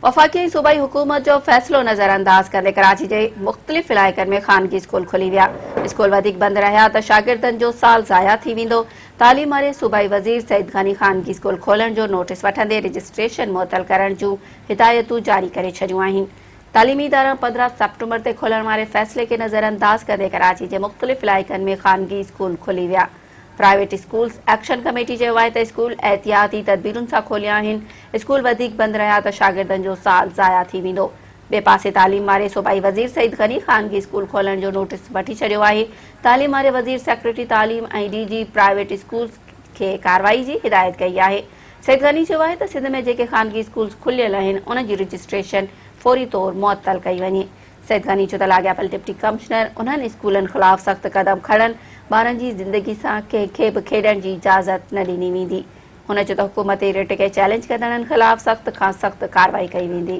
वफ़ाक़ी ऐं सूबाई हुकूमत जो फ़ैसिलो नज़रअंदाज कंदे कराची जे मुख़्तलिफ़ इलाइक़नि में ख़ानगी स्कूल खुली विया। स्कूल वधीक बंद रहिया त शागिर्दनि जो साल ज़ाया थी वेंदो। तालीम वारे सूबाई वज़ीर सईद ग़नी ख़ानगी स्कूल खोलण जो नोटिस वठंदे रजिस्ट्रेशन मुअतल करण जूं हिदायतूं जारी करे छॾियूं आहिनि। तालीमी इदारा 15 सेप्टेम्बर ते खुलण वारे फ़ैसिले खे नज़रअंदाज कंदे कराची जे मुख़्तलिफ़ इलाइक़नि में ख़ानगी स्कूल खुली विया। प्राइवेट स्कूल्स एक्शन कमेटी चयो आहे त स्कूल एहतियाती तदबीरुनि सां खोलिया आहिनि। स्कूल वधीक बंद रहिया त शागिर्दनि जो साल ज़ाया थी वेंदो। ॿिए पासे तालीम वारे सूबाई वज़ीर सईद ग़नी ख़ानगी स्कूल खोलण जो नोटिस वठी छॾियो आहे। तालीम वारे वज़ीर सेक्रेटरी तालीम ऐं डीजी प्राइवेट स्कूल्स खे कारवाई जी हिदायत कई आहे। सईद ग़नी चयो आहे त सिंध में जेके ख़ानगी स्कूल्स खुलियल आहिनि उन्हनि जी रजिस्ट्रेशन फौरी तौर मुअतल कई वञे। सईद ग़नी चयो त लाॻापियल डिप्टी कमिश्नर उन्हनि स्कूलनि ख़िलाफ़ सख़्त क़दम खणनि। ॿारनि जी ज़िंदगी सां कंहिंखे बि खेॾण जी इजाज़त न ॾिनी वेंदी। हुन चयो त हुकूमती रिट खे चैलेंज कंदड़नि ख़िलाफ़ सख़्त खां सख़्त कारवाई कई वेंदी।